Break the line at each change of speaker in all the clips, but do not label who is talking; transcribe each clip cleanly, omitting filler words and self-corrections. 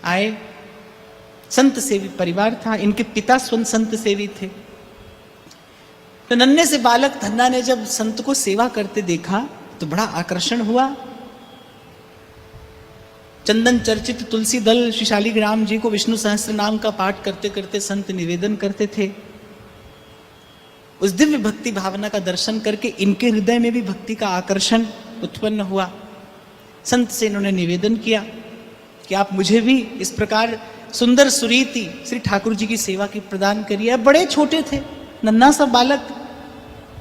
आए। संत सेवी परिवार था, इनके पिता स्वयं संत सेवी थे। तो नन्हे से बालक धन्ना ने जब संत को सेवा करते देखा तो बड़ा आकर्षण हुआ। चंदन चर्चित तुलसी दल श्री शालिग्राम जी को विष्णु सहस्त्र नाम का पाठ करते करते संत निवेदन करते थे। उस दिव्य भक्ति भावना का दर्शन करके इनके हृदय में भी भक्ति का आकर्षण उत्पन्न हुआ। संत से इन्होंने निवेदन किया कि आप मुझे भी इस प्रकार सुंदर सुरीति श्री ठाकुर जी की सेवा की प्रदान करिए। बड़े छोटे थे, नन्हा सा बालक,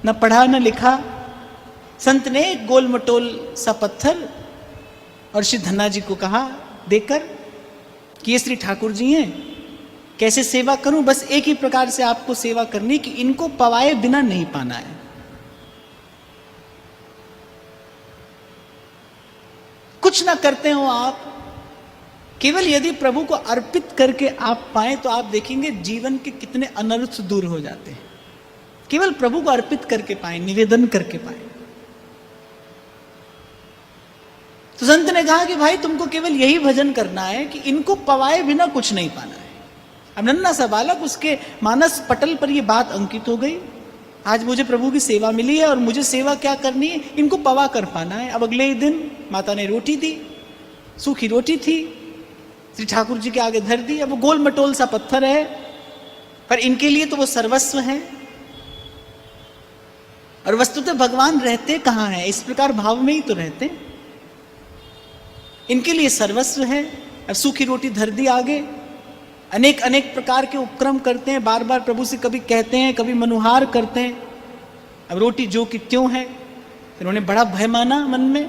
न पढ़ा न लिखा। संत ने एक गोल मटोल सा पत्थर और श्री धन्ना जी को कहा देकर कि ये श्री ठाकुर जी हैं, कैसे सेवा करूं? बस एक ही प्रकार से आपको सेवा करनी कि इनको पवाए बिना नहीं पाना है। कुछ ना करते हो आप, केवल यदि प्रभु को अर्पित करके आप पाएं तो आप देखेंगे जीवन के कितने अनर्थ दूर हो जाते हैं। केवल प्रभु को अर्पित करके पाएं, निवेदन करके पाएं। तो संत ने कहा कि भाई तुमको केवल यही भजन करना है कि इनको पवाए बिना कुछ नहीं पाना है। अब नन्हा सा बालक, उसके मानस पटल पर यह बात अंकित हो गई। आज मुझे प्रभु की सेवा मिली है और मुझे सेवा क्या करनी है, इनको पवा कर पाना है। अब अगले ही दिन माता ने रोटी दी, सूखी रोटी थी, श्री ठाकुर जी के आगे धर दी। अब वो गोल मटोल सा पत्थर है, पर इनके लिए तो वो सर्वस्व है। और वस्तुतः भगवान रहते कहाँ हैं? इस प्रकार भाव में ही तो रहते। इनके लिए सर्वस्व है। अब सूखी रोटी धर दी आगे, अनेक अनेक प्रकार के उपक्रम करते हैं, बार बार प्रभु से कभी कहते हैं, कभी मनुहार करते हैं। अब रोटी जो कि त्यों है। इन्होंने बड़ा भय माना मन में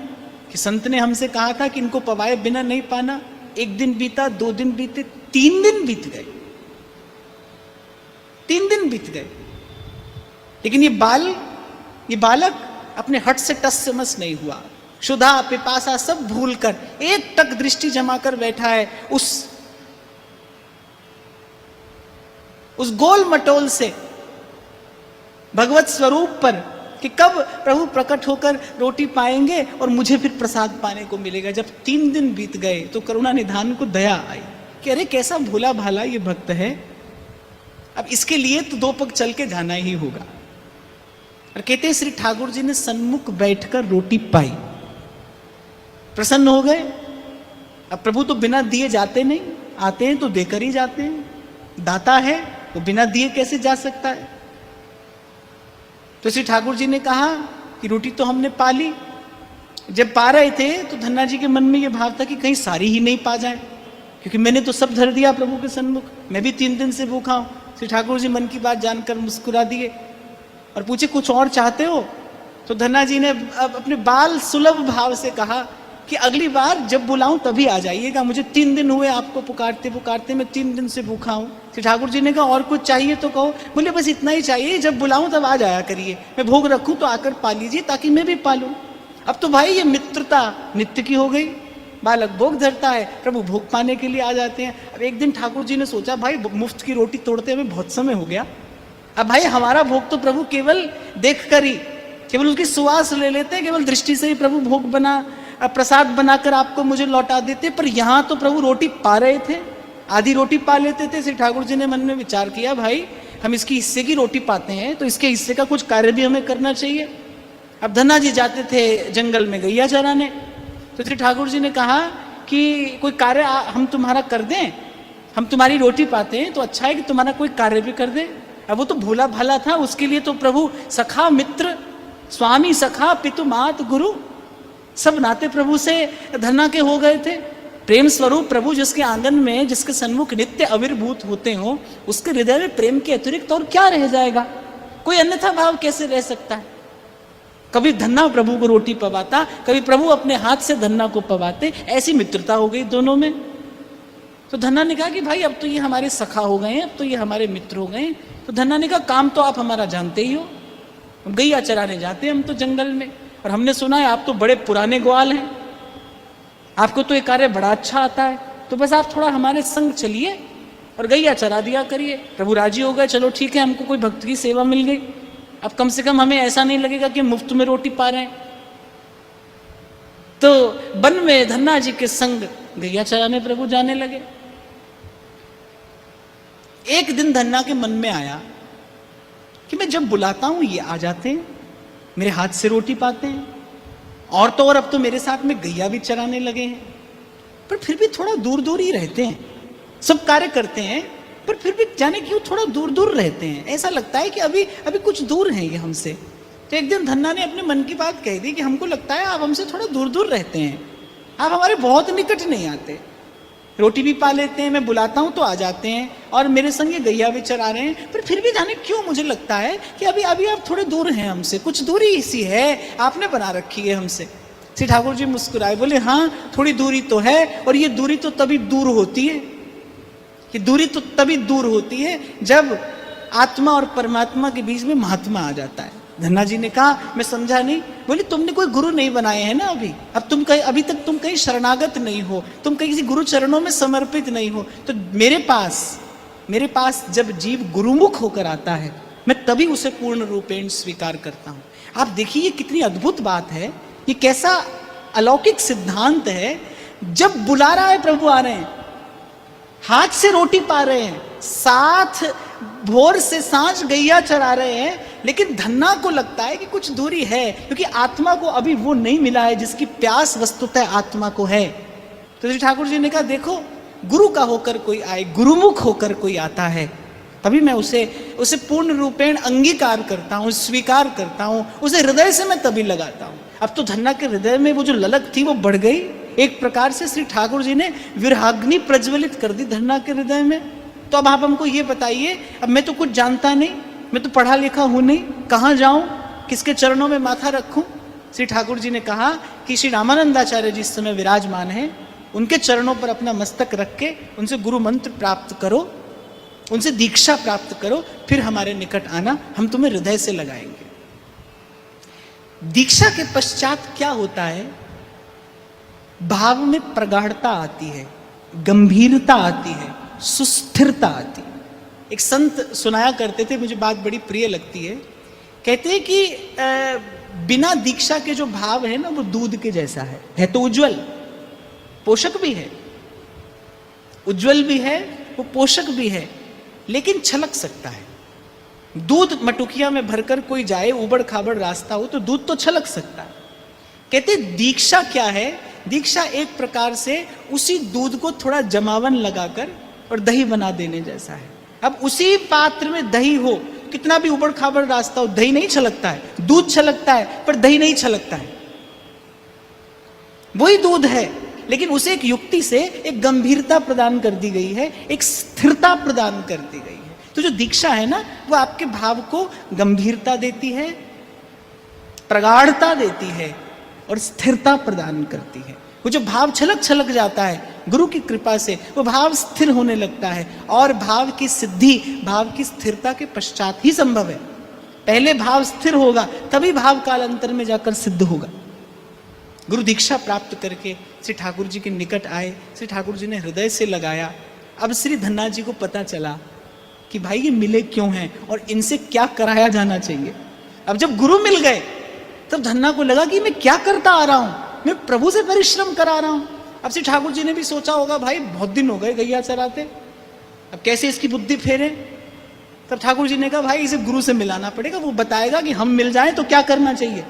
कि संत ने हमसे कहा था कि इनको पवाए बिना नहीं पाना। एक दिन बीता, 2 दिन बीते, 3 दिन बीत गए। 3 दिन बीत गए, लेकिन ये बालक अपने हट से टस से मस नहीं हुआ। क्षुधा पिपासा सब भूलकर एक टक दृष्टि जमाकर बैठा है उस गोल मटोल से भगवत स्वरूप पर कि कब प्रभु प्रकट होकर रोटी पाएंगे और मुझे फिर प्रसाद पाने को मिलेगा। जब 3 दिन बीत गए तो करुणा निधान को दया आई कि अरे कैसा भोला भाला ये भक्त है, अब इसके लिए तो 2 पग चल के जाना ही होगा। और कहते हैं श्री ठाकुर जी ने सन्मुख बैठकर रोटी पाई, प्रसन्न हो गए। अब प्रभु तो बिना दिए जाते नहीं, आते हैं तो देकर ही जाते हैं। दाता है तो बिना दिए कैसे जा सकता है? तो श्री ठाकुर जी ने कहा कि रोटी तो हमने पा ली। जब पा रहे थे तो धन्ना जी के मन में यह भाव था कि कहीं सारी ही नहीं पा जाए, क्योंकि मैंने तो सब धर दिया प्रभु के सन्मुख, मैं भी 3 दिन से भूखा हूं। श्री ठाकुर जी मन की बात जानकर मुस्कुरा दिए और पूछे कुछ और चाहते हो? तो धन्ना जी ने अब अपने बाल सुलभ भाव से कहा कि अगली बार जब बुलाऊं तभी आ जाइएगा, मुझे 3 दिन हुए आपको पुकारते पुकारते, मैं 3 दिन से भूखा हूं। श्री ठाकुर जी ने कहा और कुछ चाहिए तो कहो। बोले बस इतना ही चाहिए, जब बुलाऊं तब आ जाया करिए, मैं भोग रखूं तो आकर पा लीजिए ताकि मैं भी पालूं। अब तो भाई ये मित्रता नित्य की हो गई। बालक भोग धरता है, प्रभु भोग पाने के लिए आ जाते हैं। अब एक दिन ठाकुर जी ने सोचा भाई मुफ्त की रोटी तोड़ते हुए बहुत समय हो गया, अब भाई हमारा भोग तो प्रभु केवल देख कर ही, केवल उसकी सुवास ले लेते हैं, केवल दृष्टि से ही प्रभु भोग बना प्रसाद बनाकर आपको मुझे लौटा देते, पर यहाँ तो प्रभु रोटी पा रहे थे, आधी रोटी पा लेते थे। श्री ठाकुर जी ने मन में विचार किया भाई हम इसकी हिस्से की रोटी पाते हैं तो इसके हिस्से का कुछ कार्य भी हमें करना चाहिए। अब धन्ना जी जाते थे जंगल में गैया चराने, तो श्री ठाकुर जी ने कहा कि कोई कार्य हम तुम्हारा कर दें, हम तुम्हारी रोटी पाते हैं तो अच्छा है कि तुम्हारा कोई कार्य भी कर दें। अब वो तो भोला भाला था, उसके लिए तो प्रभु सखा मित्र स्वामी सखा पितु मात गुरु सब नाते प्रभु से धन्ना के हो गए थे। प्रेम स्वरूप प्रभु जिसके आंगन में, जिसके सन्मुख नित्य आविर्भूत होते हो, उसके हृदय में प्रेम के अतिरिक्त और क्या रह जाएगा? कोई अन्यथा भाव कैसे रह सकता है? कभी धन्ना प्रभु को रोटी पवाता, कभी प्रभु अपने हाथ से धन्ना को पवाते, ऐसी मित्रता हो गई दोनों में। तो धन्ना ने कहा कि भाई अब तो ये हमारे सखा हो गए हैं, अब तो ये हमारे मित्र हो गए। तो धन्ना ने कहा काम तो आप हमारा जानते ही हो, गैया चराने जाते हैं हम तो जंगल में, और हमने सुना है आप तो बड़े पुराने ग्वाल हैं, आपको तो ये कार्य बड़ा अच्छा आता है, तो बस आप थोड़ा हमारे संग चलिए और गैया चरा दिया करिए। प्रभु राजी हो गए, चलो ठीक है, हमको कोई भक्त की सेवा मिल गई, अब कम से कम हमें ऐसा नहीं लगेगा कि मुफ्त में रोटी पा रहे हैं। तो वन में धन्ना जी के संग गैया चराने प्रभु जाने लगे। एक दिन धन्ना के मन में आया कि मैं जब बुलाता हूं ये आ जाते हैं, मेरे हाथ से रोटी पाते हैं, और तो और अब तो मेरे साथ में गैया भी चराने लगे हैं, पर फिर भी थोड़ा दूर दूर ही रहते हैं, सब कार्य करते हैं पर फिर भी जाने क्यों थोड़ा दूर दूर रहते हैं, ऐसा लगता है कि अभी अभी कुछ दूर हैं ये हमसे। तो एक दिन धन्ना ने अपने मन की बात कह दी कि हमको लगता है आप हमसे थोड़ा दूर दूर रहते हैं, आप हमारे बहुत निकट नहीं आते, रोटी भी पा लेते हैं, मैं बुलाता हूं तो आ जाते हैं, और मेरे संग ये गैया भी चरा रहे हैं, पर फिर भी जाने क्यों मुझे लगता है कि अभी अभी आप थोड़े दूर हैं हमसे, कुछ दूरी इसी है आपने बना रखी है हमसे। श्री ठाकुर जी मुस्कुराए, बोले हाँ थोड़ी दूरी तो है, और ये दूरी तो तभी दूर होती है, ये दूरी तो तभी दूर होती है जब आत्मा और परमात्मा के बीच में महात्मा आ जाता है। धन्ना जी ने कहा मैं समझा नहीं। बोली तुमने कोई गुरु नहीं बनाए हैं ना अभी, अब तुम कहीं अभी तक तुम कहीं शरणागत नहीं हो, तुम कहीं किसी गुरु चरणों में समर्पित नहीं हो, तो मेरे पास जब जीव गुरुमुख होकर आता है मैं तभी उसे पूर्ण रूपेण स्वीकार करता हूं। आप देखिए ये कितनी अद्भुत बात है, ये कैसा अलौकिक सिद्धांत है। जब बुला रहा है प्रभु आ रहे हैं, हाथ से रोटी पा रहे हैं, साथ भोर से सांझ गैया चरा रहे हैं, लेकिन धन्ना को लगता है कि कुछ दूरी है, क्योंकि आत्मा को अभी वो नहीं मिला है जिसकी प्यास वस्तुतः आत्मा को है। तो श्री ठाकुर जी ने कहा देखो गुरु का होकर कोई आए, गुरुमुख होकर कोई आता है, तभी मैं उसे पूर्ण रूपेण अंगीकार करता हूँ, स्वीकार करता हूँ, उसे हृदय से मैं तभी लगाता हूँ। अब तो धन्ना के हृदय में वो जो ललक थी वो बढ़ गई, एक प्रकार से श्री ठाकुर जी ने विरहाग्नि प्रज्वलित कर दी धन्ना के हृदय में। तो अब आप हमको ये बताइए, अब मैं तो कुछ जानता नहीं, मैं तो पढ़ा लिखा हूं नहीं, कहाँ जाऊं, किसके चरणों में माथा रखूं। श्री ठाकुर जी ने कहा कि श्री रामानंदाचार्य जी इस समय विराजमान हैं, उनके चरणों पर अपना मस्तक रख के उनसे गुरु मंत्र प्राप्त करो, उनसे दीक्षा प्राप्त करो, फिर हमारे निकट आना, हम तुम्हें हृदय से लगाएंगे। दीक्षा के पश्चात क्या होता है, भाव में प्रगाढ़ता आती है, गंभीरता आती है, सुस्थिरता आती है। एक संत सुनाया करते थे, मुझे बात बड़ी प्रिय लगती है, कहते हैं कि बिना दीक्षा के जो भाव है ना वो दूध के जैसा है तो उज्जवल, पोषक भी है, उज्जवल भी है, वो पोषक भी है, लेकिन छलक सकता है। दूध मटुकिया में भरकर कोई जाए, उबड़ खाबड़ रास्ता हो तो दूध तो छलक सकता है। कहते दीक्षा क्या है, दीक्षा एक प्रकार से उसी दूध को थोड़ा जमावन लगाकर और दही बना देने जैसा है। अब उसी पात्र में दही हो, कितना भी उबड़ खाबड़ रास्ता हो, दही नहीं छलकता है, दूध छलकता है पर दही नहीं छलकता है। वही दूध है, लेकिन उसे एक युक्ति से एक गंभीरता प्रदान कर दी गई है, एक स्थिरता प्रदान कर दी गई है। तो जो दीक्षा है ना वो आपके भाव को गंभीरता देती है, प्रगाढ़ता देती है और स्थिरता प्रदान करती है। वो जो भाव छलक छलक जाता है गुरु की कृपा से, वो भाव स्थिर होने लगता है, और भाव की सिद्धि भाव की स्थिरता के पश्चात ही संभव है। पहले भाव स्थिर होगा तभी भाव कालांतर में जाकर सिद्ध होगा। गुरु दीक्षा प्राप्त करके श्री ठाकुर जी के निकट आए, श्री ठाकुर जी ने हृदय से लगाया। अब श्री धन्ना जी को पता चला कि भाई ये मिले क्यों हैं और इनसे क्या कराया जाना चाहिए। अब जब गुरु मिल गए तब धन्ना को लगा कि मैं क्या करता आ रहा हूं, मैं प्रभु से परिश्रम करा रहा हूं। अब श्री ठाकुर जी ने भी सोचा होगा भाई बहुत दिन हो गए गैया चराते, अब कैसे इसकी बुद्धि फेरे। तब ठाकुर जी ने कहा भाई इसे गुरु से मिलाना पड़ेगा, वो बताएगा कि हम मिल जाएं तो क्या करना चाहिए।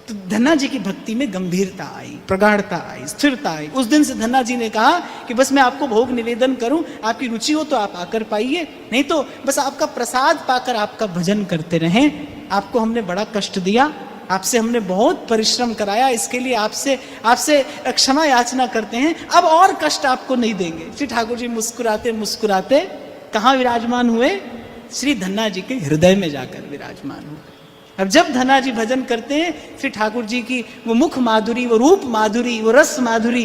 तो धन्ना जी की भक्ति में गंभीरता आई, प्रगाढ़ता आई, स्थिरता आई। उस दिन से धन्ना जी ने कहा कि बस मैं आपको भोग निवेदन करूं, आपकी रुचि हो तो आप आकर पाइए, नहीं तो बस आपका प्रसाद पाकर आपका भजन करते रहें। आपको हमने बड़ा कष्ट दिया, आपसे हमने बहुत परिश्रम कराया, इसके लिए आपसे क्षमा याचना करते हैं, अब और कष्ट आपको नहीं देंगे। श्री ठाकुर जी मुस्कुराते मुस्कुराते कहाँ विराजमान हुए, श्री धन्ना जी के हृदय में जाकर विराजमान हुए। अब जब धन्ना जी भजन करते हैं, श्री ठाकुर जी की वो मुख माधुरी, वो रूप माधुरी, वो रस माधुरी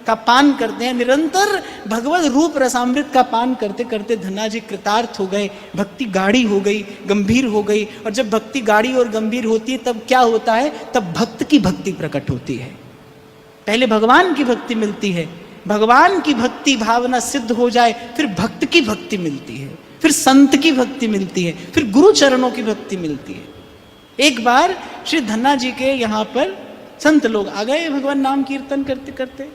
का पान करते हैं, निरंतर भगवत रूप रसामृत का पान करते करते धन्ना जी कृतार्थ हो गए, भक्ति गाढ़ी हो गई, गंभीर हो गई। और जब भक्ति गाढ़ी और गंभीर होती है तब क्या होता है, तब भक्त की भक्ति प्रकट होती है। पहले भगवान की भक्ति मिलती है, भगवान की भक्ति भावना सिद्ध हो जाए फिर भक्त की भक्ति मिलती है, फिर संत की भक्ति मिलती है, फिर गुरु चरणों की भक्ति मिलती है। एक बार श्री धन्ना जी के यहाँ पर संत लोग आ गए, भगवान नाम कीर्तन करते करते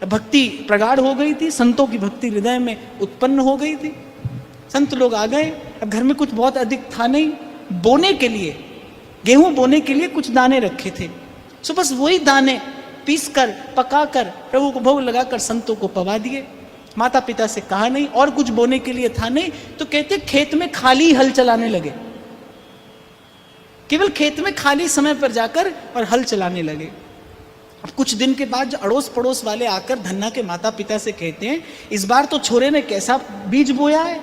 भक्ति प्रगाढ़ हो गई थी, संतों की भक्ति हृदय में उत्पन्न हो गई थी। संत लोग आ गए। अब घर में कुछ बहुत अधिक था नहीं, बोने के लिए, गेहूं बोने के लिए कुछ दाने रखे थे। सो बस वही दाने पीस कर पका कर प्रभु को भोग लगाकर संतों को पवा दिए। माता पिता से कहा नहीं, और कुछ बोने के लिए था नहीं, तो कहते खेत में खाली हल चलाने लगे, केवल खेत में खाली समय पर जाकर और हल चलाने लगे। अब कुछ दिन के बाद जो अड़ोस पड़ोस वाले आकर धन्ना के माता पिता से कहते हैं, इस बार तो छोरे ने कैसा बीज बोया है,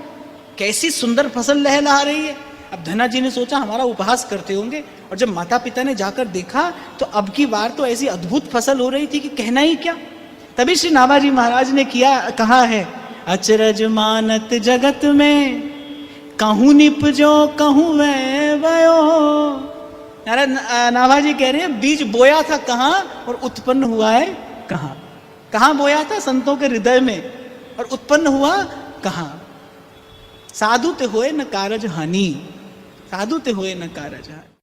कैसी सुंदर फसल लहलहा रही है। अब धन्ना जी ने सोचा हमारा उपहास करते होंगे, और जब माता पिता ने जाकर देखा तो अब की बार तो ऐसी अद्भुत फसल हो रही थी कि कहना ही क्या। तभी श्री नाभाजी महाराज ने कहा है, अचरज मानत जगत में कहूँ निपजो कहूँ वयो। नाभाजी कह रहे हैं बीज बोया था कहाँ और उत्पन्न हुआ है कहाँ। कहाँ बोया था? संतों के हृदय में, और उत्पन्न हुआ कहाँ? साधु ते होए न कारज हानि, साधु ते होए न कारज हानि।